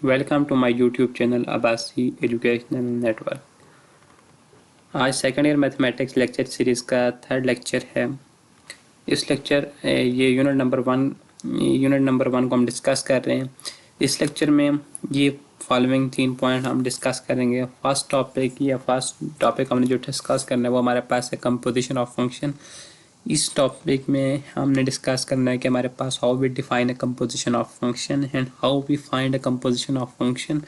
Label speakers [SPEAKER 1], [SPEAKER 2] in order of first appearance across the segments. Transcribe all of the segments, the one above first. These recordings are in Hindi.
[SPEAKER 1] Welcome to my YouTube channel Abbasi educational network. आज second year mathematics lecture series का थर्ड लेक्चर है। इस लेक्चर ये यूनिट नंबर वन को हम डिस्कस कर रहे हैं। इस लेक्चर में ये फॉलोइंग 3 पॉइंट हम डिस्कस करेंगे। फर्स्ट टॉपिक हमने जो डिस्कस करना है वो हमारे पास है कंपोजिशन ऑफ फंक्शन। इस टॉपिक में हमने डिस्कस करना है कि हमारे पास how we define a composition of function and how we find a composition of function.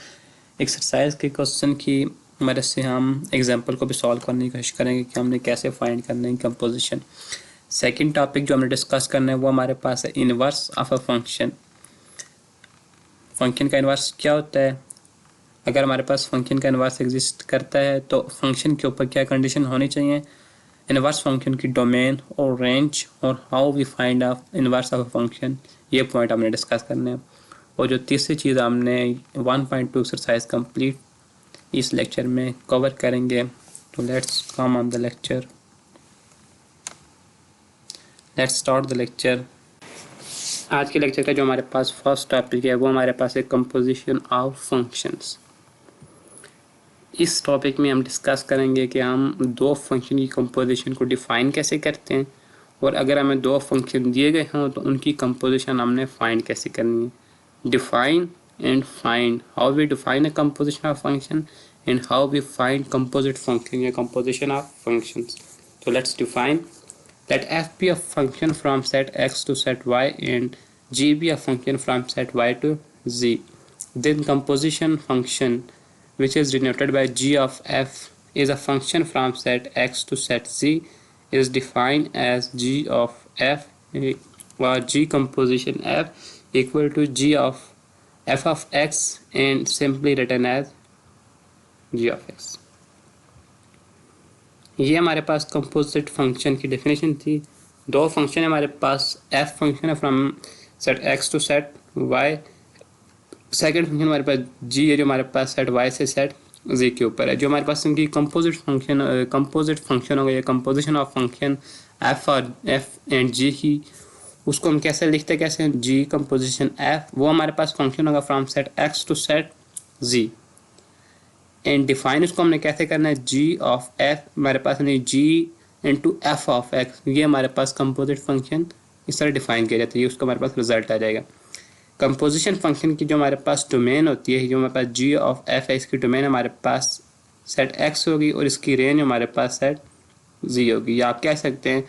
[SPEAKER 1] Exercise के क्वेश्चन की मदद से हम एग्जांपल को भी सॉल्व करने की कोशिश करेंगे कि हमने कैसे फाइंड करना है कंपोजिशन। सेकंड टॉपिक जो हमने डिस्कस करना है वो हमारे पास है inverse of a function. Function का इनवर्स क्या होता है? अगर हमारे पास फंक्शन का इनवर्स एग्जिस्ट करता है तो फंक्शन के ऊपर क्या कंडीशन होनी चाहिए? इनवर्स फंक्शन की डोमेन और रेंज और how we find out inverse of a function, ये पॉइंट हमने डिस्कस करने हैं। और जो तीसरी चीज़ हमने 1.2 एक्सरसाइज कंप्लीट इस लेक्चर में कवर करेंगे। तो let's come on the lecture, let's start the lecture. आज के लेक्चर का जो हमारे पास फर्स्ट टॉपिक है वो हमारे पास है कंपोजिशन ऑफ फंक्शंस। इस टॉपिक में हम डिस्कस करेंगे कि हम दो फंक्शन की कंपोजिशन को डिफ़ाइन कैसे करते हैं, और अगर हमें दो फंक्शन दिए गए हों तो उनकी कंपोजिशन हमने फाइंड कैसे करनी है। Define and find, how we define a composition of function and how we find composite function या कंपोजिशन ऑफ फंक्शंस। तो let's define. Let f be a function from set x to set y and g be a function from set y to z. Then composition function, which is denoted by g of f, is a function from set x to set z, is defined as g of f or g composition f equal to g of f of x and simply written as g of x. ये हमारे पास कंपोजिट फंक्शन की डेफिनेशन थी। दो फंक्शन है हमारे पास, एफ फंक्शन है from set x to set Y, second function हमारे पास जी है जो हमारे पास सेट वाई से सेट जी के ऊपर है। जो हमारे पास इनकी कंपोजिट फंक्शन हो गया या कंपोजिशन ऑफ फंक्शन एफ और एफ एंड जी की, उसको हम कैसे लिखते हैं, कैसे जी कंपोजिशन एफ, वो हमारे पास फंक्शन होगा from set x to set G. And define उसको हमने कैसे करना है, जी ऑफ एफ हमारे पास नहीं, जी इंटू एफ ऑफ एक्स, ये हमारे पास कंपोजिट फंक्शन इस तरह डिफाइन किया जाता है, ये उसका हमारे पास रिजल्ट आ जाएगा। कंपोजिशन फंक्शन की जो हमारे पास डोमेन होती है, जो हमारे पास जी ऑफ एफ है, इसकी डोमेन हमारे पास सेट एक्स होगी और इसकी रेंज हमारे पास सेट जी होगी। या आप कह सकते हैं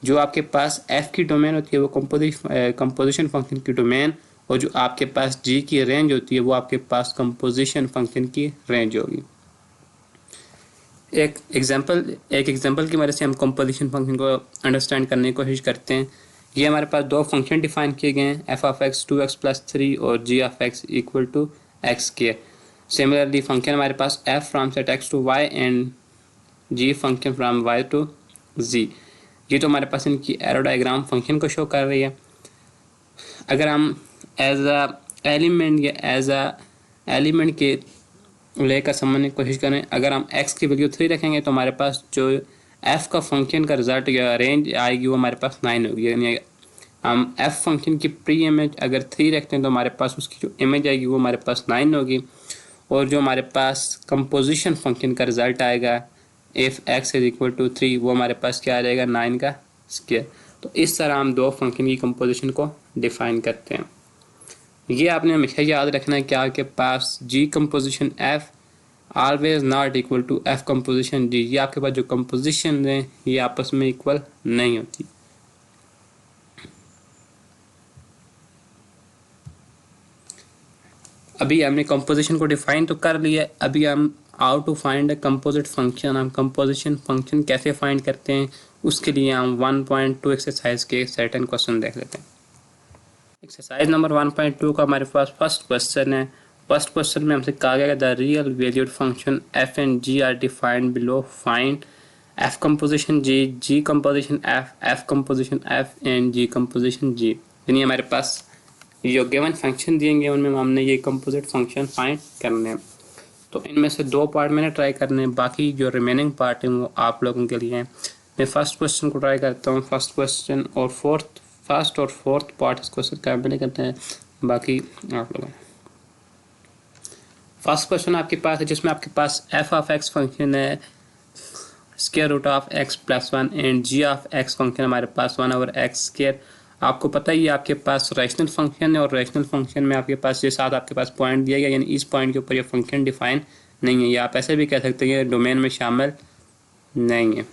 [SPEAKER 1] जो आपके पास एफ की डोमेन होती है वो कंपोजिशन फंक्शन की डोमेन, और जो आपके पास जी की रेंज होती है वो आपके पास कंपोजिशन फंक्शन की रेंज होगी। एक एग्जांपल की मदद से हम कंपोजिशन फंक्शन को अंडरस्टैंड करने की कोशिश करते हैं। ये हमारे पास दो फंक्शन डिफाइन किए गए हैं, एफ ऑफ एक्स 2x + 3 और g of x equal to x के। सिमिलरली फंक्शन हमारे पास f from set x to y and g function from y to z. ये तो हमारे पास इनकी एरो डायग्राम फंक्शन को शो कर रही है। अगर हम एज अ एलिमेंट या एज अ एलिमेंट के लेकर समझने की कोशिश करें, अगर हम x की वैल्यू 3 रखेंगे तो हमारे पास जो f का फंक्शन का रिजल्ट या रेंज आएगी वो हमारे पास 9 होगी। यानी हम f फंक्शन की प्री इमेज अगर 3 रखते हैं तो हमारे पास उसकी जो इमेज आएगी वो हमारे पास 9 होगी, और जो हमारे पास कंपोजिशन फंक्शन का रिजल्ट आएगा if x is equal to 3, वो हमारे पास क्या आ जाएगा, 9 का स्क्वायर। तो इस तरह हम दो फंक्शन की कंपोजिशन को डिफाइन करते हैं। ये आपने हमेशा याद रखना है कि आपके पास g composition f always not equal to f composition g. ये आपके पास जो कंपोजिशन है ये आपस में इक्वल नहीं होती। अभी हमने कंपोजिशन को डिफाइन तो कर लिया, अभी हम how to find a composite function, हम कंपोजिशन फंक्शन कैसे फाइंड करते हैं उसके लिए हम 1.2 एक्सरसाइज के सर्टेन क्वेश्चन देख लेते हैं। एक्सरसाइज नंबर 1.2 का हमारे पास फर्स्ट क्वेश्चन है। फर्स्ट क्वेश्चन में हमसे कहा गया the real valued function f and g are defined below, find f composition g, g composition f, f composition f and g composition g. यानी हमारे पास जो गिवन फंक्शन दिएंगे उनमें हमने ये कंपोजिट फंक्शन फाइंड करने हैं। तो इनमें से दो पार्ट मैंने ट्राई करने हैं, बाकी जो रिमेनिंग पार्ट है वो आप लोगों के लिए हैं। मैं फर्स्ट क्वेश्चन को ट्राई करता हूँ। फर्स्ट और फोर्थ पार्ट इस क्वेश्चन का मैंने करते हैं, बाकी आप लोग। फर्स्ट क्वेश्चन आपके पास है जिसमें आपके पास एफ ऑफ एक्स फंक्शन है square root of x plus one and g of x function हमारे पास 1/x स्क्वायर। आपको पता ही है आपके पास रैशनल फंक्शन है और रैशनल फंक्शन में आपके पास ये साथ आपके पास पॉइंट दिया गया, यानी इस पॉइंट के ऊपर ये फंक्शन डिफाइन नहीं है, या आप ऐसे भी कह सकते हैं डोमेन में शामिल नहीं है।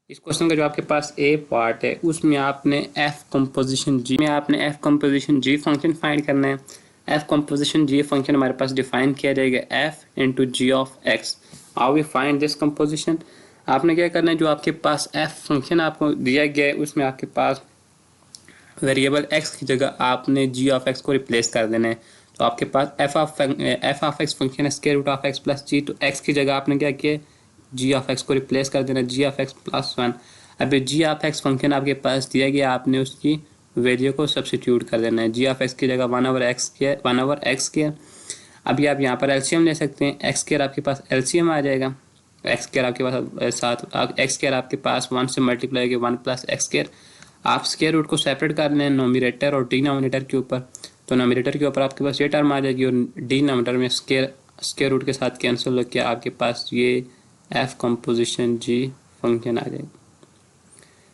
[SPEAKER 1] इस क्वेश्चन का जो आपके पास ए पार्ट है उसमें आपने एफ कंपोजिशन जी फंक्शन फाइंड करना है। एफ कंपोजिशन जी फंक्शन हमारे पास डिफाइन किया जाएगा f into g of x. How we find this composition? आपने क्या करना है, जो आपके पास एफ फंक्शन आपको दिया गया है उसमें आपके पास वेरिएबल एक्स की जगह आपने जी ऑफ एक्स को रिप्लेस कर देना है। तो आपके पास एफ ऑफ एक्स फंक्शन है square root of x plus g, तो एक्स की जगह आपने क्या किया, जी ऑफ एक्स को रिप्लेस कर देना, g of x plus one. अभी जी ऑफ एक्स फंक्शन आपके पास दिया गया, आपने उसकी वैल्यू को सब्सिट्यूट कर देना है। जी ऑफ एक्स की जगह 1/x के। अभी आप यहाँ पर एलसीएम ले सकते हैं, एक्स स्क्वायर आपके पास एलसीएम आ जाएगा, एक्स स्क्वायर आपके पास साथ एक्स स्क्वायर आपके पास 1 से मल्टीप्लाई होगी 1 + एक्स स्क्वायर। आप स्क्वायर रूट को सेपरेट कर लें नोमिनेटर और डिनोमिनेटर के ऊपर, तो नोमिनेटर के ऊपर आपके पास ये टर्म आ जाएगी और डिनोमिनेटर में स्क्वायर रूट के साथ कैंसिल होकर आपके पास ये एफ कंपोजिशन जी फंक्शन आ जाएगा।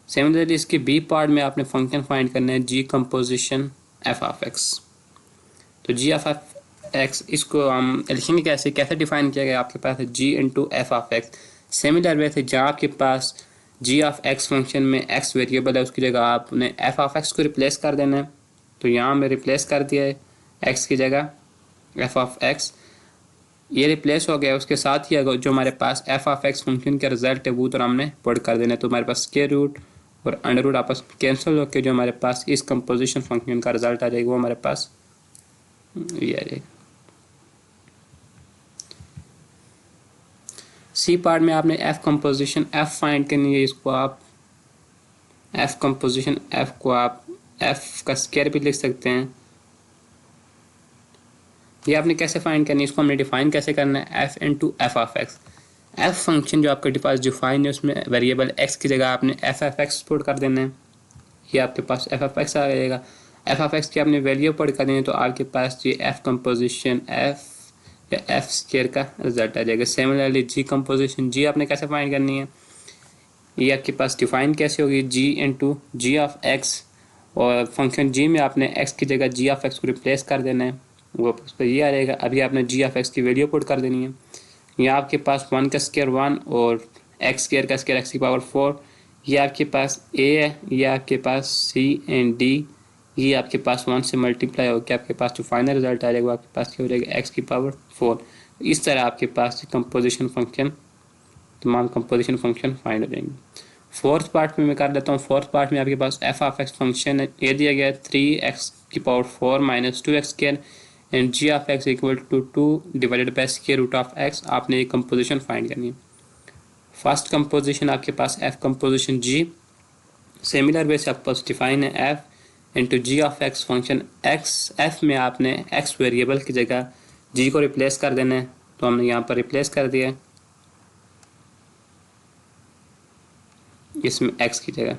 [SPEAKER 1] सिमिलरली इसके बी पार्ट में आपने फंक्शन फाइंड करना है जी कंपोजिशन एफ ऑफ एक्स। तो जी ऑफ एक्स इसको हम लिखेंगे कैसे डिफाइन किया गया, आपके पास है g into f of x. Similar way से जहाँ आपके पास जी ऑफ एक्स फंक्शन में एक्स वेरिएबल है उसकी जगह आपने एफ ऑफ एक्स को रिप्लेस कर देना है। तो यहाँ में रिप्लेस कर दिया है एक्स की जगह एफ ऑफ एक्स, ये रिप्लेस हो गया। उसके साथ ही अगर जो हमारे पास एफ ऑफ एक्स फंक्शन का रिजल्ट है वो तो हमने पुट कर देना है। तो हमारे पास स्क्वायर रूट और अंडर रूट आपस में कैंसिल होकर जो हमारे पास इस कंपोजिशन फंक्शन का रिजल्ट आ जाएगा वो हमारे पास ये आ जाएगा। सी पार्ट में आपने एफ कंपोजिशन एफ फाइंड करनी है। इसको आप एफ कंपोजिशन एफ को आप एफ का स्क्वायर भी लिख सकते हैं। ये आपने कैसे फाइंड करनी है, इसको हमने डिफाइन कैसे करना है, f into f of x. F function जो आपके पास डिफाइन है उसमें वेरिएबल एक्स की जगह आपने एफ ऑफ एक्स पुट कर देना है। ये आपके पास एफ ऑफ एक्स आ जाएगा। एफ ऑफ एक्स की आपने वैल्यू पुट कर देनी है तो आपके पास ये एफ कंपोजिशन एफ या एफ स्क्वायर का रिजल्ट आ जाएगा। सिमिलरली जी कंपोजिशन जी आपने कैसे फाइंड करनी है, ये आपके पास डिफाइन कैसे होगी, जी इंटू जी ऑफ एक्स, और फंक्शन जी में आपने एक्स की जगह जी ऑफ एक्स को रिप्लेस कर देना है, वो उस पर ये आ जाएगा। अभी आपने जी ऑफ एक्स की वैल्यू पुट कर देनी है। यहाँ आपके पास 1 का स्क्वायर 1 और एक्स स्क्वायर का स्क्वायर एक्स की पावर 4, ये आपके पास ए है, ये आपके पास सी एंड डी, ये आपके पास 1 से मल्टीप्लाई होकर आपके पास जो फाइनल रिजल्ट आ जाएगा वो आपके पास क्या हो जाएगा, एक्स की पावर 4। इस तरह आपके पास कंपोजिशन फंक्शन तमाम कंपोजिशन फंक्शन फाइंड हो जाएंगे। फोर्थ पार्ट में मैं कर देता हूँ। फोर्थ पार्ट में आपके पास एफ ऑफ एक्स फंक्शन है, ये दिया गया है 3x की power 4 minus 2x square and g of x equal to 2 divided by square root of x. आपने ये कंपोजिशन फाइंड करनी है। फर्स्ट कंपोजिशन आपके पास f composition g, similar way से आपके पास डिफाइन है f into g of x function x. F में आपने एक्स वेरिएबल की जगह जी को रिप्लेस कर देना है, तो हमने यहाँ पर रिप्लेस कर दिया इसमें एक्स की जगह।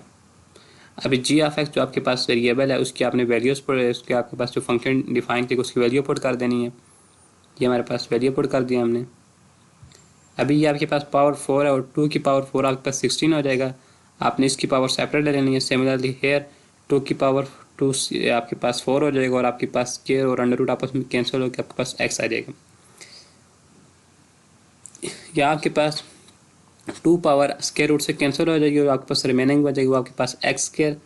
[SPEAKER 1] अभी जी ऑफ एक्स जो आपके पास वेरिएबल है उसकी आपने वैल्यूज पर उसके आपके पास जो फंक्शन डिफाइन की उसकी वैल्यू पुट कर देनी है। ये हमारे पास वैल्यू पुट कर दिया हमने। अभी ये आपके पास पावर 4 है और 2 की पावर 4 आपके पास 16 हो जाएगा। आपने इसकी पावर सेपरेट ले लेनी है। सिमिलरली हेयर 2 की पावर 2 आपके पास 4 हो जाएगा और आपके पास स्क्वायर और अंडर रूट आपस में कैंसिल होकर आपके पास एक्स आ जाएगा। यहाँ आपके पास 2 पावर स्क्वायर रूट से कैंसिल हो जाएगी और आपके पास रिमेनिंग हो जाएगी वो आपके पास एक्स स्क्वायर।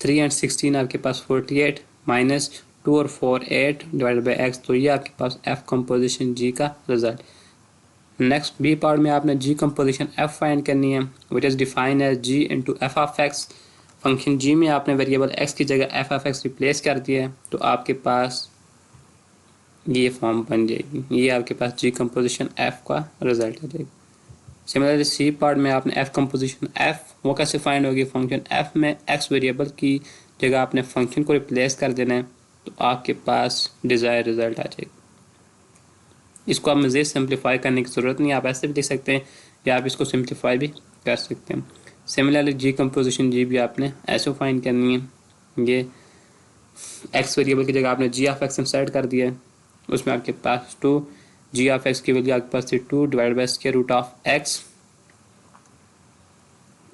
[SPEAKER 1] 3 और 16 आपके पास 48 माइनस 2 और 4 8 डिवाइडेड बाई एक्स। तो ये आपके पास एफ कंपोजिशन जी का रिजल्ट। नेक्स्ट बी पार्ट में आपने जी कंपोजिशन एफ फाइंड करनी है, which is define as g into f of x. Function g में आपने वेरिएबल एक्स की जगह एफ ऑफ एक्स रिप्लेस कर दिया है तो आपके पास ये फॉर्म बन जाएगी। ये आपके पास जी कंपोजिशन एफ का रिजल्ट आ जाएगा। सिमिलरली सी पार्ट में आपने एफ कंपोजिशन एफ वो कैसे फाइंड होगी, फंक्शन एफ में एक्स वेरिएबल की जगह आपने फंक्शन को रिप्लेस कर देना है तो आपके पास डिज़ायर रिजल्ट आ जाएगा। इसको आप मज़ीद सिंप्लीफाई करने की ज़रूरत नहीं, आप ऐसे भी लिख सकते हैं या आप इसको सिंप्लीफाई भी कर सकते हैं। सिमिलरली जी कंपोजिशन जी भी आपने ऐसे फाइंड करनी है। ये एक्स वेरिएबल की जगह आपने जी ऑफ एक्स इंसर्ट कर दिया है, उसमें आपके पास 2, जी ऑफ एक्स की वैल्यू आपके पास थी 2 divide by square root of x,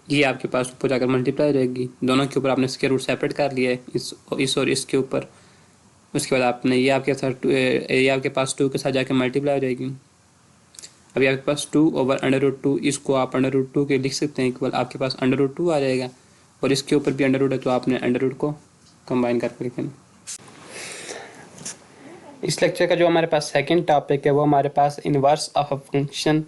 [SPEAKER 1] ये आपके पास ऊपर जाकर मल्टीप्लाई रहेगी, दोनों के ऊपर आपने स्क्वायर रूट सेपरेट कर लिया है, इस और इसके ऊपर। उसके बाद आपने ये आपके साथ ये आपके पास 2 के साथ जाकर मल्टीप्लाई हो जाएगी। अभी आपके पास 2/√2, इसको आप √2 के लिख सकते हैं इक्वल, आपके पास √2 आ जाएगा, और इसके ऊपर भी अंडर रूट है तो आपने अंडर रूट को कंबाइन करके लिखना। इस लेक्चर का जो हमारे पास सेकंड टॉपिक है वो हमारे पास inverse of a function,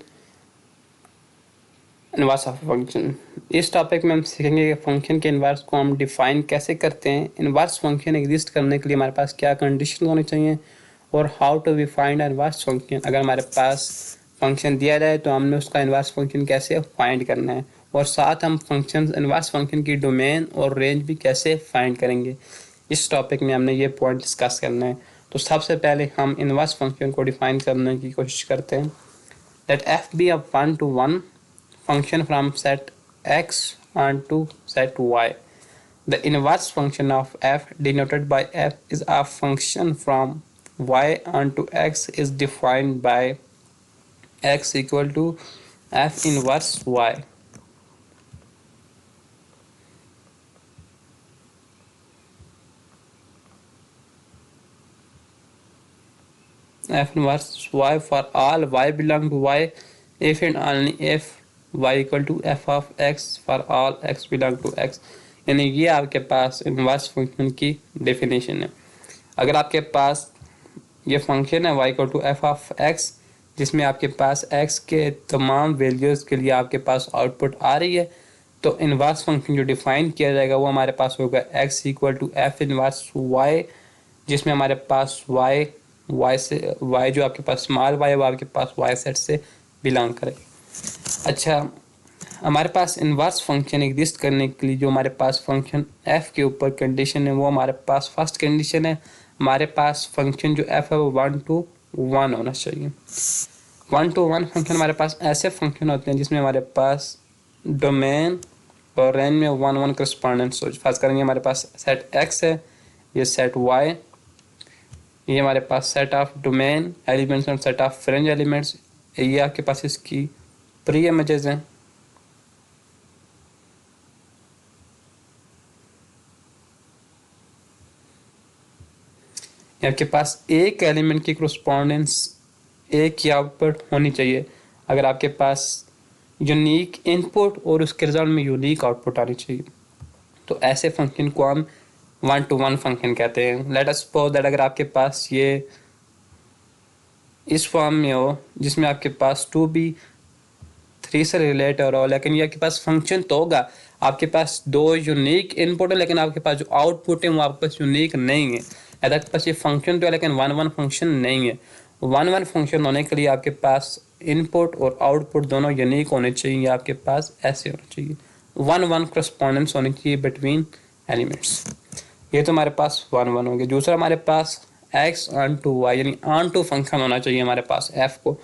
[SPEAKER 1] inverse of a function. इस टॉपिक में हम सीखेंगे कि फंक्शन के इनवर्स को हम डिफाइन कैसे करते हैं, इनवर्स फंक्शन एग्जिस्ट करने के लिए हमारे पास क्या कंडीशन होनी चाहिए, और how to we find inverse function. अगर हमारे पास फंक्शन दिया जाए तो हमने उसका इनवर्स फंक्शन कैसे फाइंड करना है, और साथ हम फंक्शन इनवर्स फंक्शन की डोमेन और रेंज भी कैसे फाइंड करेंगे। इस टॉपिक में हमने ये पॉइंट डिस्कस करना है। तो सबसे पहले हम इनवर्स फंक्शन को डिफाइन करने की कोशिश करते हैं। Let f be a 1-to-1 function from set x onto set y. The inverse function of f denoted by f is a function from y onto x is defined by x equal to f inverse y. F inverse y for all y belong to y if and only if y equal to f of x for all x belong to x। यानी ये आपके पास इनवर्स फंक्शन की डेफिनेशन है। अगर आपके पास ये फंक्शन है y equal to f of x, जिसमें आपके पास x के तमाम वैल्यूज़ के लिए आपके पास आउटपुट आ रही है, तो इनवर्स फंक्शन जो डिफाइन किया जाएगा वो हमारे पास होगा x equal to f inverse y, जिसमें हमारे पास y से y जो आपके पास स्मॉल y है वो आपके पास y सेट से बिलोंग करे। अच्छा, हमारे पास इनवर्स फंक्शन एग्जिस्ट करने के लिए जो हमारे पास फंक्शन f के ऊपर कंडीशन है वो हमारे पास फर्स्ट कंडीशन है, हमारे पास फंक्शन जो f है वो 1-to-1 होना चाहिए। 1-to-1 फंक्शन हमारे पास ऐसे फंक्शन होते हैं जिसमें हमारे पास डोमेन और रेंज में 1-1 करस्पॉन्डेंस हो। फर्स्ट करेंगे हमारे पास सेट x है, ये सेट y, ये हमारे पास सेट ऑफ डोमेन एलिमेंट्स और सेट ऑफ फ्रेंज एलिमेंट्स, ये आपके पास इसकी प्री इमेजेस हैं। आपके पास एक एलिमेंट की करस्पॉन्डेंस एक की आउटपुट होनी चाहिए। अगर आपके पास यूनिक इनपुट और उसके रिजल्ट में यूनिक आउटपुट आनी चाहिए, तो ऐसे फंक्शन को हम 1-to-1 फंक्शन कहते हैं। लेट अस सपोज दैट अगर आपके पास ये इस फॉर्म में हो जिसमें आपके पास 2b3 से रिलेट हो रहा हो, लेकिन ये आपके पास फंक्शन तो होगा, आपके पास दो यूनिक इनपुट है लेकिन आपके पास जो आउटपुट है वो आपके पास यूनिक नहीं है। आपके पास ये फंक्शन तो है लेकिन 1-1 फंक्शन नहीं है। 1-1 फंक्शन होने के लिए आपके पास इनपुट और आउटपुट दोनों यूनिक होने चाहिए, आपके पास ऐसे होना चाहिए, 1-1 करस्पॉन्डेंस होनी चाहिए बिटवीन एलिमेंट्स। ये तो हमारे पास 1-1 हो गया। दूसरा हमारे पास x ऑन टू वाई यानी ऑन टू फंक्शन होना चाहिए हमारे पास f को।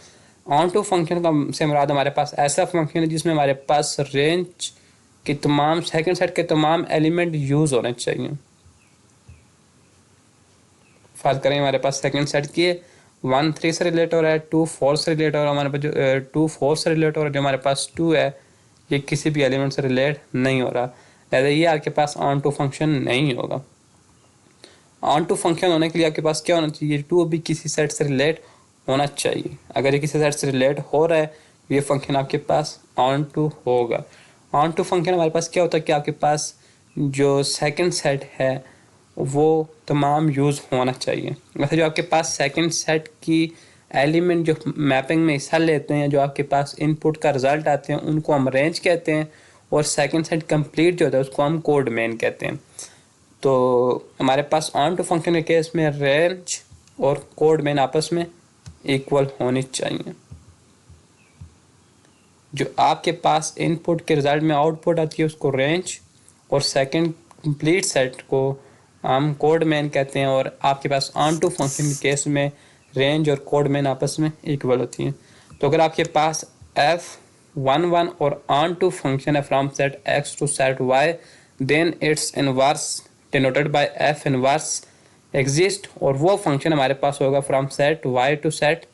[SPEAKER 1] ऑन टू फंक्शन का से मुराद हमारे पास ऐसा फंक्शन है जिसमें हमारे पास रेंज के तमाम सेकंड सेट के तमाम एलिमेंट यूज़ होने चाहिए। फर्ज करें हमारे पास सेकंड सेट की 1-3 से रिलेट हो रहा है, 2-4 से रिलेट हो रहा है, हमारे पास जो 2-4 से रिलेट हो रहा है, जो हमारे पास 2 है ये किसी भी एलिमेंट से रिलेट नहीं हो रहा, लिहाजा ये आपके पास ऑन टू फंक्शन नहीं होगा। ऑन टू फंक्शन होने के लिए आपके पास क्या होना चाहिए, 2 भी किसी सेट से रिलेट होना चाहिए। अगर ये किसी सेट से रिलेट हो रहा है ये फंक्शन आपके पास ऑन टू होगा। ऑन टू फंक्शन हमारे पास क्या होता है कि आपके पास जो सेकंड सेट है वो तमाम यूज़ होना चाहिए। वैसे जो आपके पास सेकंड सेट की एलिमेंट जो मैपिंग में हिस्सा लेते हैं, जो आपके पास इनपुट का रिजल्ट आते हैं, उनको हम रेंज कहते हैं, और सेकंड सेट कंप्लीट जो होता है उसको हम कोड मेन कहते हैं। तो हमारे पास ऑन टू फंक्शन के केस में रेंज और कोड मेन आपस में इक्वल होनी चाहिए। जो आपके पास इनपुट के रिजल्ट में आउटपुट आती है उसको रेंज, और सेकंड कंप्लीट सेट को हम कोड मेन कहते हैं, और आपके पास ऑन टू फंक्शन के केस में रेंज और कोड मेन आपस में इक्वल होती हैं। तो अगर आपके पास f1-1 और ऑन टू फंक्शन है from set x to set y, then its inverse denoted by f inverse exist, और वो फंक्शन हमारे पास होगा from set y to set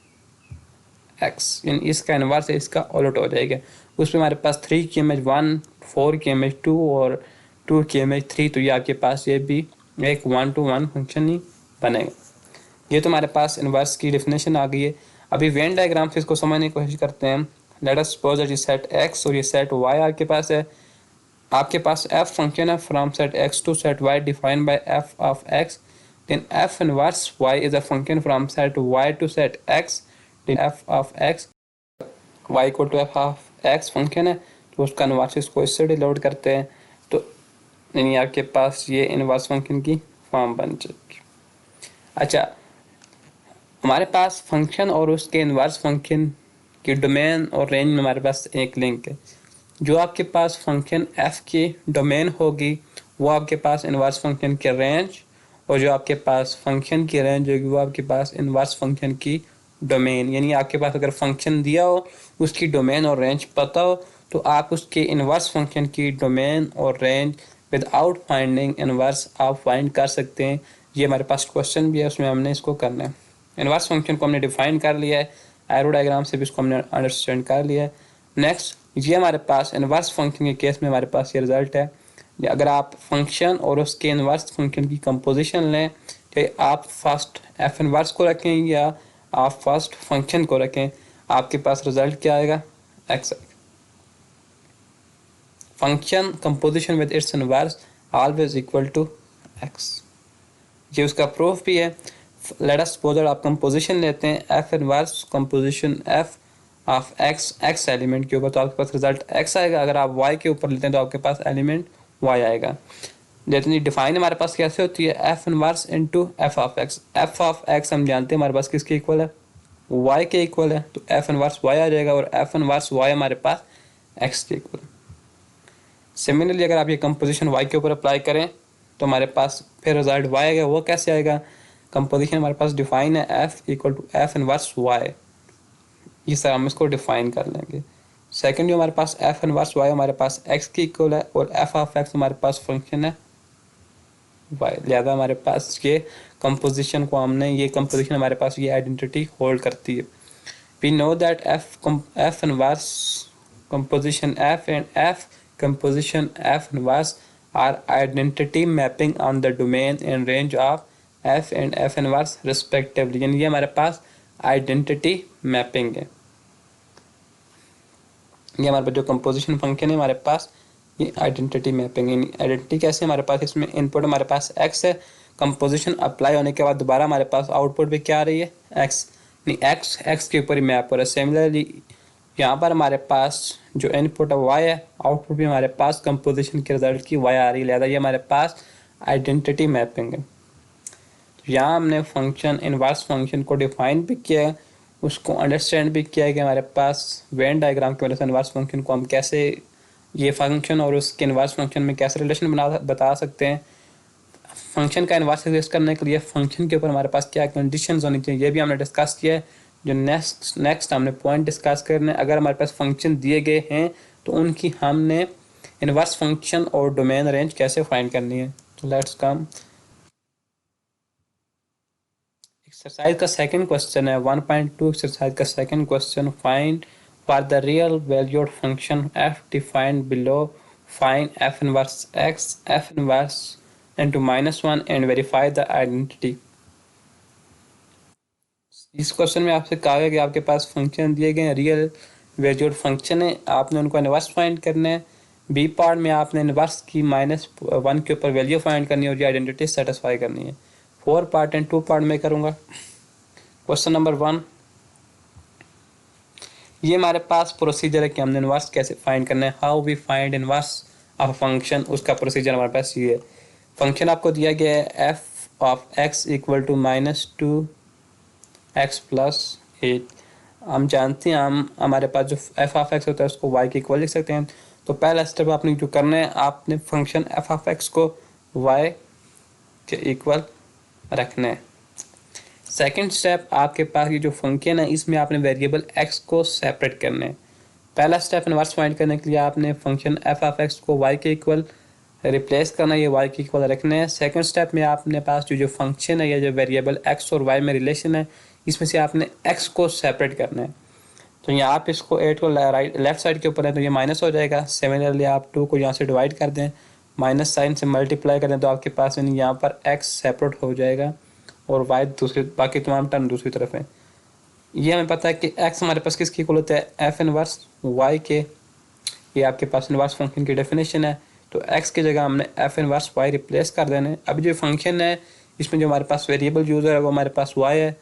[SPEAKER 1] x, यानी इसका इनवर्स है, इसका उलट हो जाएगा। उसमें हमारे पास 3 की इमेज 1, 4 की इमेज 2 और 2 की इमेज 3, तो ये आपके पास ये भी एक 1-to-1 फंक्शन ही बनेगा। ये तो हमारे पास इनवर्स की डेफिनेशन आ गई है। अभी वेन डायग्राम से इसको समझने की कोशिश करते हैं। लेट अस सपोज दैट ये सेट एक्स और ये सेट वाई आपके पास है। आपके पास एफ फंक्शन है from set x to set y defined by f of x, then f inverse y is a function from set y to set x, then f of x y equal to f of x function है, तो उसका इनवर्स इसको इससे डिनोट करते हैं, तो यानी आपके पास ये इनवर्स फंक्शन की फॉर्म बन जाएगी। अच्छा, हमारे पास फंक्शन और उसके इनवर्स फंक्शन की डोमेन और रेंज में हमारे पास एक लिंक है। जो आपके पास फंक्शन f की डोमेन होगी वो आपके पास इनवर्स फंक्शन के रेंज, और जो आपके पास फंक्शन की रेंज होगी वो आपके पास इनवर्स फंक्शन की डोमेन। यानी आपके पास अगर फंक्शन दिया हो, उसकी डोमेन और रेंज पता हो, तो आप उसके इनवर्स फंक्शन की डोमेन और रेंज विदाउट फाइंडिंग इनवर्स आप फाइंड कर सकते हैं। ये हमारे पास क्वेश्चन भी है, उसमें हमने इसको करना है। इनवर्स फंक्शन को हमने डिफाइन कर लिया है, एरो डायग्राम से भी इसको हमने अंडरस्टैंड कर लिया है। नेक्स्ट, ये हमारे पास इनवर्स फंक्शन के केस में हमारे पास ये रिजल्ट है। अगर आप फंक्शन और उसके इनवर्स फंक्शन की कंपोजिशन लें, चाहे आप फर्स्ट एफ इनवर्स को रखें या आप फर्स्ट फंक्शन को रखें, आपके पास रिजल्ट क्या आएगा? X. Function composition with its inverse always equal to x, ये उसका प्रूफ भी है। लेट अस सपोज आप कंपोजिशन लेते हैं f inverse composition f of x, x element के ऊपर, तो आपके पास रिजल्ट एक्स आएगा। अगर आप वाई के ऊपर लेते हैं तो आपके पास एलिमेंट वाई आएगा। लेकिन डिफाइन हमारे पास कैसे होती है? F inverse into F of x. F of x हम जानते हैं हमारे पास किसके इक्वल है? वाई के इक्वल है, तो एफ इनवर्स वाई आ जाएगा, और एफ इनवर्स वाई हमारे पास एक्स के इक्वल है। सिमिलरली अगर आप ये कंपोजिशन वाई के ऊपर अप्लाई करें तो हमारे पास फिर रिजल्ट वाई आएगा। वो कैसे आएगा? कंपोजिशन हमारे पास डिफाइन है f equal to f inverse y, इस तरह हम इसको डिफाइन कर लेंगे। सेकंड जो हमारे पास एफ इनवर्स वाई हमारे पास एक्स की इक्वल है, और एफ ऑफ एक्स हमारे पास फंक्शन है वाई, लिहाजा हमारे पास ये कंपोजिशन को हमने ये कंपोजिशन हमारे पास ये आइडेंटिटी होल्ड करती है। We know that f inverse composition f and f composition f inverse are identity mapping on the domain and range of f and f inverse respectively, यानी ये हमारे पास आइडेंटिटी मैपिंग है। ये हमारे पास जो कंपोजिशन फंक्शन है हमारे पास ये आइडेंटिटी मैपिंग है। आइडेंटिटी कैसे? हमारे पास इसमें इनपुट हमारे पास x है, कंपोजिशन अप्लाई होने के बाद दोबारा हमारे पास आउटपुट भी क्या आ रही है? x, यानी x के ऊपर ही मैप हो रहा है। सिमिलरली यहाँ पर हमारे पास जो इनपुट है y है, आउटपुट भी हमारे पास कंपोजिशन के रिजल्ट की y आ रही है, लिहाजा ये हमारे पास आइडेंटिटी मैपिंग है। तो यहाँ हमने फंक्शन इनवर्स फंक्शन को डिफाइन भी किया है, उसको अंडरस्टैंड भी किया है कि हमारे पास वेन डायग्राम की वजह से इनवर्स फंक्शन को हम कैसे ये फंक्शन और उसके इनवर्स फंक्शन में कैसे रिलेशन बता सकते हैं। फंक्शन का इनवर्स एग्जिस्ट करने के लिए फंक्शन के ऊपर हमारे पास क्या कंडीशंस होनी चाहिए ये भी हमने डिस्कस किया है। जो नेक्स्ट हमने पॉइंट डिस्कस करने, अगर हमारे पास फंक्शन दिए गए हैं तो उनकी हमने इनवर्स फंक्शन और डोमेन रेंज कैसे फाइंड करनी है। तो लेट्स कम एक्सरसाइज का सेकंड क्वेश्चन है 1.2 एक्सरसाइज का second question, find for the real valued function f defined below, find f inverse x, f inverse into -1 and verify the identity. इस क्वेश्चन में आपसे कहा गया कि आपके पास फंक्शन दिए गए हैं, रियल वैल्यूड फंक्शन है, आपने उनको इनवर्स फाइंड करना है। बी पार्ट में आपने इनवर्स की -1 के ऊपर वैल्यू फाइंड करनी है और ये आइडेंटिटी सेटिस्फाई करनी है। 4 पार्ट एंड 2 पार्ट में करूँगा। क्वेश्चन नंबर 1, ये हमारे पास प्रोसीजर है कि हमने इनवर्स कैसे फाइंड करना है। How we find inverse of function, उसका प्रोसीजर हमारे पास ये है। फंक्शन आपको दिया गया है f of x equal to -2x + 8। हम जानते हैं हमारे पास जो f ऑफ x होता है उसको y के इक्वल लिख सकते हैं। तो पहला स्टेप आपने जो करना है, आपने फंक्शन f ऑफ x को y के इक्वल रखना है। सेकंड स्टेप, आपके पास ये जो फंक्शन है इसमें आपने वेरिएबल x को सेपरेट करना है। पहला स्टेप इनवर्स फाइंड करने के लिए आपने फंक्शन f ऑफ x को y के इक्वल रिप्लेस करना, ये y के इक्वल रखना है। सेकंड स्टेप में आपने पास जो फंक्शन है या जो वेरिएबल x और y में रिलेशन है, इसमें से आपने x को सेपरेट करना है। तो यहाँ आप इसको 8 को राइट लेफ्ट साइड के ऊपर है तो ये माइनस हो जाएगा। सिमिलरली आप 2 को यहाँ से डिवाइड कर दें, माइनस साइन से मल्टीप्लाई कर दें तो आपके पास यहाँ पर x सेपरेट हो जाएगा और y दूसरी, बाकी तमाम टर्म दूसरी तरफ है। ये हमें पता है कि x हमारे पास किसकी इक्वल होता है, f इनवर्स y के। ये आपके पास इनवर्स फंक्शन की डेफिनेशन है। तो x की जगह हमने f इनवर्स y रिप्लेस कर देने। अभी जो फंक्शन है इसमें जो हमारे पास वेरिएबल यूज़र है वो हमारे पास y है।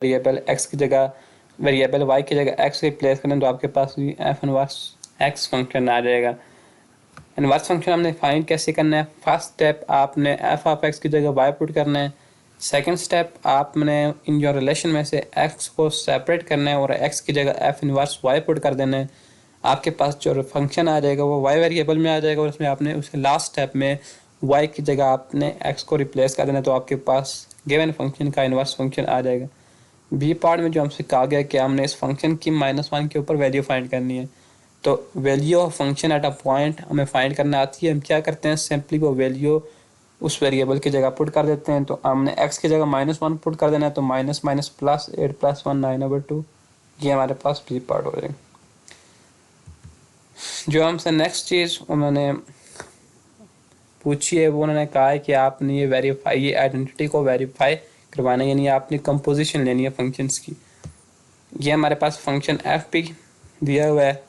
[SPEAKER 1] वेरिएबल x की जगह वेरिएबल y की जगह x रिप्लेस करें तो आपके पास भी f इनवर्स x फंक्शन आ जाएगा। इनवर्स फंक्शन हमने फाइंड कैसे करना है, फर्स्ट स्टेप आपने f ऑफ x की जगह y पुट करना है। सेकंड स्टेप आपने इन योर रिलेशन में से x को सेपरेट करना है और x की जगह f इनवर्स y पुट कर देना है। आपके पास जो फंक्शन आ जाएगा वो y वेरिएबल में आ जाएगा और उसमें आपने उसे लास्ट स्टेप में y की जगह आपने x को रिप्लेस कर देना, तो आपके पास गिवन फंक्शन का इनवर्स फंक्शन आ जाएगा। बी पार्ट में जो हमसे कहा गया कि हमने इस फंक्शन की -1 के ऊपर वैल्यू फाइंड करनी है, तो value of function at a point हमें फाइंड करना आती है। हम क्या करते हैं, सिंपली वो वैल्यू उस वेरिएबल की जगह पुट कर देते हैं। तो हमने x की जगह -1 पुट कर देना है, तो माइनस माइनस प्लस 8 + 1 9/2, ये हमारे पास बी पार्ट हो जाएगा। जो हमसे नेक्स्ट चीज़ उन्होंने पूछी है वो उन्होंने कहा है कि आपने ये आइडेंटिटी को वेरीफाई करवाना है, यानी आपने कंपोजिशन लेनी है फंक्शंस की। ये हमारे पास फंक्शन एफ पी दिया हुआ है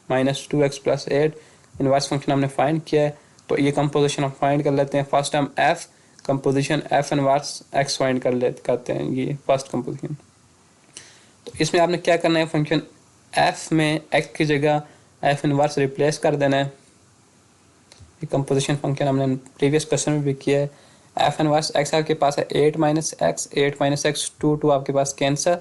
[SPEAKER 1] -2x + 8, इनवर्स फंक्शन हमने फाइंड किया है। तो ये कंपोजिशन हम फाइंड कर लेते हैं। फर्स्ट हम F composition F inverse x find करते हैं, ये फर्स्ट कंपोजिशन। तो इसमें आपने क्या करना है, फंक्शन एफ में एक्स की जगह एफ इनवर्स रिप्लेस कर देना है। ये कंपोजिशन फंक्शन हमने प्रीवियस क्वेश्चन में भी किया है। एफ इनवर्स एक्स आपके पास है 8 - x, 8 - x 2 आपके पास कैंसर।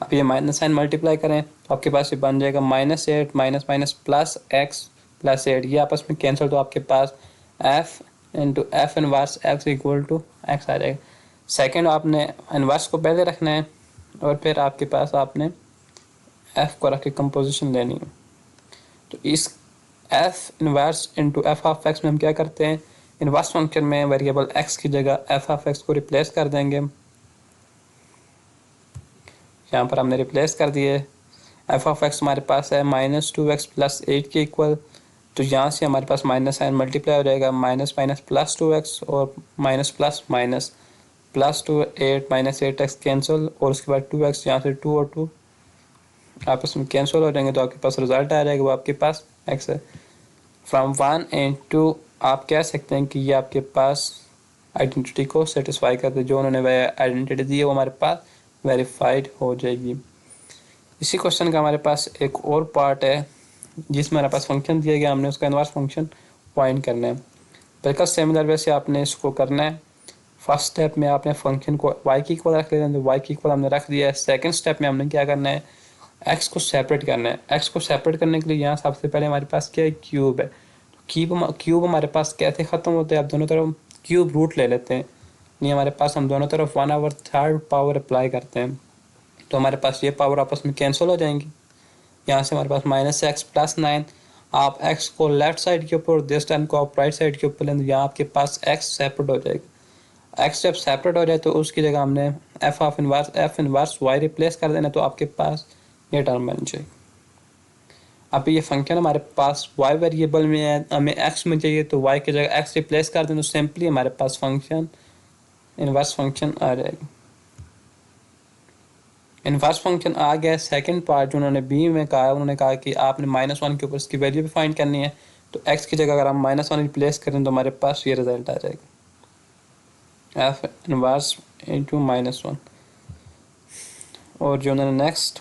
[SPEAKER 1] अब ये माइनस साइन मल्टीप्लाई करें तो आपके पास ये बन जाएगा -8 माइनस माइनस प्लस x + 8, ये आपस में कैंसिल, तो आपके पास f into f inverse x equal to x आ जाएगा। सेकंड आपने इनवर्स को पहले रखना है और फिर आपके पास आपने f को रख के कंपोजिशन लेनी है। तो इस f inverse into f of x में हम क्या करते हैं, इनवर्स फंक्शन में वेरिएबल x की जगह f ऑफ x को रिप्लेस कर देंगे। यहाँ पर हमने रिप्लेस कर दिए। एफ ऑफ एक्स हमारे पास है -2x + 8 के इक्वल, तो यहाँ से हमारे पास माइनस साइन मल्टीप्लाई हो जाएगा, माइनस माइनस +2x और minus plus minus +2 8 - 8x cancel, और उसके बाद 2x, यहाँ से 2 और 2 आपस में कैंसिल हो जाएंगे, तो आपके पास रिजल्ट आ जाएगा, वो आपके पास x है। फ्रॉम 1 and 2 आप कह सकते हैं कि ये आपके पास आइडेंटिटी को सेटिस्फाई करते, जो उन्होंने वह आइडेंटिटी दी है वो हमारे पास वेरीफाइड हो जाएगी। इसी क्वेश्चन का हमारे पास एक और पार्ट है जिसमें हमारे पास फंक्शन दिया गया, हमने उसका इनवर्स फंक्शन फाइंड करना है। बिल्कुल सिमिलर वे से आपने इसको करना है। फर्स्ट स्टेप में आपने फंक्शन को y की इक्वल रख लेना है, तो y की इक्वल हमने रख दिया है। सेकंड स्टेप में हमने क्या करना है, x को सेपरेट करना है। x को सेपरेट करने के लिए यहाँ सबसे पहले हमारे पास क्या है, क्यूब है। तो क्यूब हमारे पास कैसे ख़त्म होते हैं, आप दोनों तरफ क्यूब रूट ले लेते हैं, नहीं हमारे पास हम दोनों तरफ 1/3 पावर अप्लाई करते हैं, तो हमारे पास ये पावर आपस में कैंसिल हो जाएंगी। यहाँ से हमारे पास -x + 9, आप x को लेफ्ट साइड के ऊपर, दिस टाइम को आप राइट साइड के ऊपर लें, यहाँ आपके पास x सेपरेट हो जाएगा। x जब सेपरेट हो जाए तो उसकी जगह हमने f इनवर्स y रिप्लेस कर देना, तो आपके पास ये टर्म बन जाएगी। अब ये फंक्शन हमारे पास y वेरिएबल में है, हमें x में चाहिए, तो y की जगह x रिप्लेस कर दें, तो सिंपली हमारे पास फंक्शन इनवर्स फंक्शन आ जाएगा। इनवर्स फंक्शन आ गया। सेकंड पार्ट जो उन्होंने बी में कहा, उन्होंने कहा कि आपने -1 के ऊपर इसकी वैल्यू भी फाइंड करनी है, तो x की जगह अगर हम -1 रिप्लेस करें तो हमारे पास ये रिजल्ट आ जाएगा। F inverse into -1। और जो उन्होंने नेक्स्ट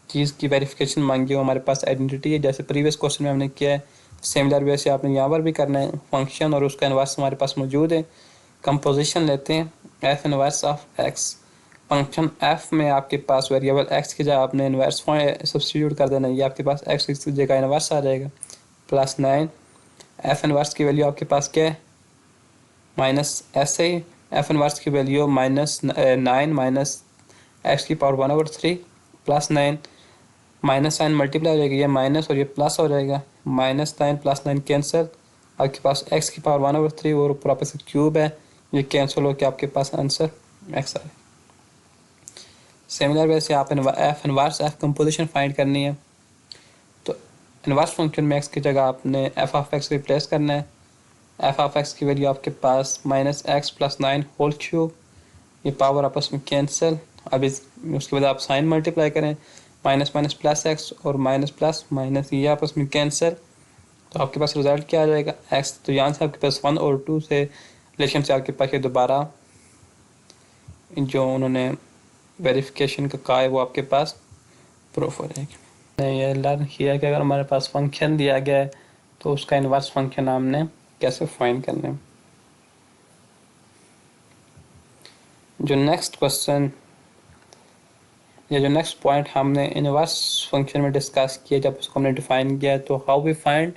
[SPEAKER 1] चीज़ की वेरिफिकेशन मांगी वो हमारे पास आइडेंटिटी है, जैसे प्रीवियस क्वेश्चन में हमने किया है। सिमिलर वे से आपने यहाँ पर भी करना है। फंक्शन और उसका इनवर्स हमारे पास मौजूद है। कंपोजिशन लेते हैं f inverse of x. Function F में आपके पास वेरिएबल एक्स की जगह आपने इनवर्स सब्स्टिट्यूट कर देना है। ये आपके पास एक्स की जगह इनवर्स आ जाएगा +9। एफ इनवर्स की वैल्यू आपके पास क्या है माइनस ऐसे ही एफ इनवर्स की वैल्यू -9 माइनस एक्स की पावर 1/3 +9 -9 मल्टीप्लाई हो जाएगी, ये माइनस और ये प्लस हो जाएगा। -9 +9 कैंसिल, आपके पास एक्स की पावर 1/3 और ऊपर आपस क्यूब है, ये कैंसिल होकर आपके पास आंसर एक्स आए। सिमिलर वैसे आप F inverse F composition find करनी है तो इनवर्स फंक्शन में एक्स की जगह आपने एफ ऑफ एक्स रिप्लेस करना है। एफ ऑफ एक्स की वैल्यू आपके पास -x + 9 होल क्यूब, ये पावर आपस में कैंसिल। अब उसके बाद आप साइन मल्टीप्लाई करें, माइनस माइनस प्लस एक्स और माइनस प्लस माइनस ये आपस में कैंसिल, तो आपके पास रिजल्ट क्या आ जाएगा एक्स। तो यहाँ से आपके पास 1 और 2 से रिलेशन से आपके पास ये दोबारा जो उन्होंने वेरिफिकेशन का कहा है वो आपके पास प्रूफ हो जाएगी। ये लर्न किया कि अगर हमारे पास फंक्शन दिया गया है तो उसका इनवर्स फंक्शन हमने कैसे फाइंड करना है। जो नेक्स्ट क्वेश्चन या जो नेक्स्ट पॉइंट हमने इनवर्स फंक्शन में डिस्कस किया, जब उसको हमने डिफाइन किया तो how we find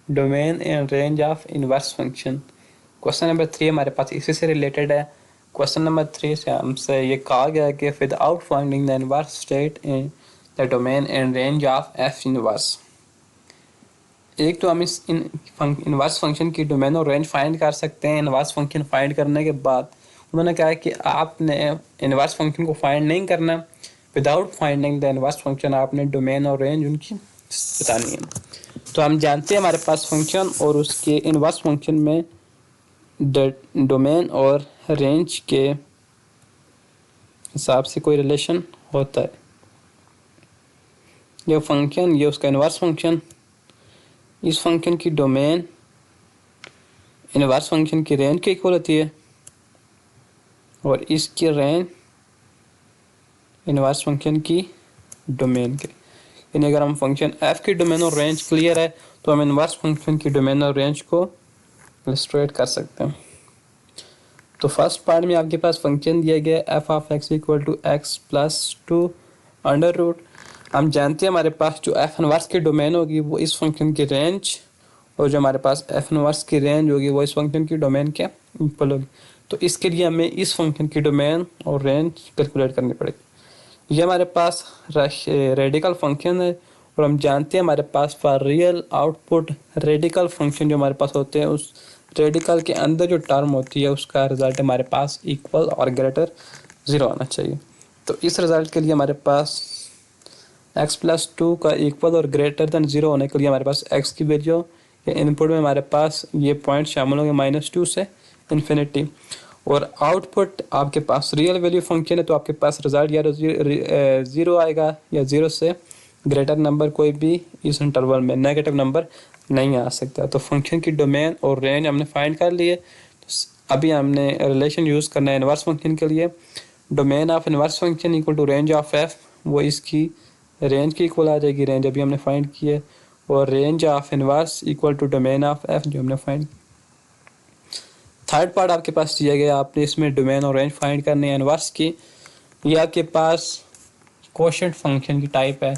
[SPEAKER 1] domain and range of inverse function. Question number 3 हमारे पास इसी से रिलेटेड है। क्वेश्चन नंबर 3 से हमसे ये कहा गया कि without finding the inverse state in the domain and range of F inverse. एक तो हम इस इनवर्स फंक्शन की डोमेन और रेंज फाइंड कर सकते हैं। इनवर्स फंक्शन फाइंड करने के बाद उन्होंने कहा कि आपने इनवर्स फंक्शन को फाइंड नहीं करना, without finding the inverse function आपने डोमेन और रेंज उनकी बतानी है। तो हम जानते हैं हमारे पास फंक्शन और उसके इनवर्स फंक्शन में डोमेन और रेंज के हिसाब से कोई रिलेशन होता है। ये फंक्शन, ये उसका इनवर्स फंक्शन, इस फंक्शन की डोमेन इनवर्स फंक्शन की रेंज के इक्वल होती है और इसकी रेंज इनवर्स फंक्शन की डोमेन के। यानी अगर हम फंक्शन f की डोमेन और रेंज क्लियर है तो हम इनवर्स फंक्शन की डोमेन और रेंज को इलस्ट्रेट कर सकते हैं। तो फर्स्ट पार्ट में आपके पास फंक्शन दिया गया f of x equal to x plus 2 under root. हम जानते हैं हमारे पास जो f इनवर्स की डोमेन होगी वो इस फंक्शन की रेंज और जो हमारे पास f इनवर्स की रेंज होगी वो इस फंक्शन की डोमेन के इक्वल होगी। तो इसके लिए हमें इस फंक्शन की डोमेन और रेंज कैलकुलेट करनी पड़ेगी। ये हमारे पास रेडिकल फंक्शन है और हम जानते हैं हमारे पास for real output radical function जो हमारे पास होते हैं उस रेडिकल के अंदर जो टर्म होती है उसका रिजल्ट हमारे पास इक्वल और ग्रेटर 0 आना चाहिए। तो इस रिजल्ट के लिए हमारे पास x + 2 का इक्वल और ग्रेटर देन 0 होने के लिए हमारे पास x की वैल्यू या इनपुट में हमारे पास ये पॉइंट शामिल होंगे -2 से इन्फिनिटी, और आउटपुट आपके पास रियल वैल्यू फंक्शन है तो आपके पास रिजल्ट या 0 आएगा या 0 से ग्रेटर नंबर कोई भी इस इंटरवल में नेगेटिव नंबर नहीं आ सकता। तो फंक्शन की डोमेन और रेंज हमने फाइंड कर लिए। तो अभी हमने रिलेशन यूज़ करना है इनवर्स फंक्शन के लिए। Domain of inverse function equal to range of f, वो इसकी रेंज की इक्वल आ जाएगी, रेंज अभी हमने फाइंड की है, और range of inverse equal to domain of f जो हमने फाइंड। थर्ड पार्ट आपके पास दिया गया, आपने इसमें डोमेन और रेंज फाइंड करनी है इनवर्स की। ये आपके पास कोशेंट फंक्शन की टाइप है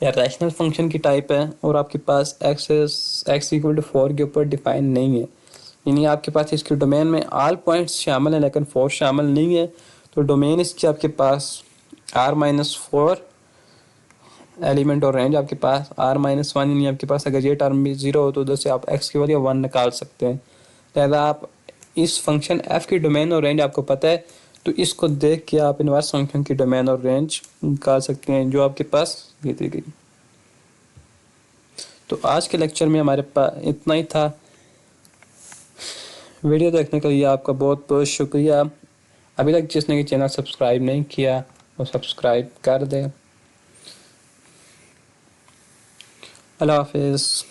[SPEAKER 1] या रैशनल फंक्शन की टाइप है और आपके पास x इक्वल टू 4 के ऊपर डिफाइन नहीं है, यानी आपके पास इसके डोमेन में ऑल पॉइंट्स शामिल हैं लेकिन 4 शामिल नहीं है। तो डोमेन इसकी आपके पास r-4 एलिमेंट और रेंज आपके पास r-1, यानी आपके पास अगर ये टर्म भी 0 हो तो उधर से आप x की वैल्यू 1 निकाल सकते हैं। लिहाजा आप इस फंक्शन f की डोमेन और रेंज आपको पता है तो इसको देख के आप इनवर्स फंक्शन की डोमेन और रेंज निकाल सकते हैं जो आपके पास ये दी गई। तो आज के लेक्चर में हमारे पास इतना ही था। वीडियो देखने के लिए आपका बहुत बहुत शुक्रिया। अभी तक जिसने चैनल सब्सक्राइब नहीं किया वो सब्सक्राइब कर दें। अल्लाह हाफिज़।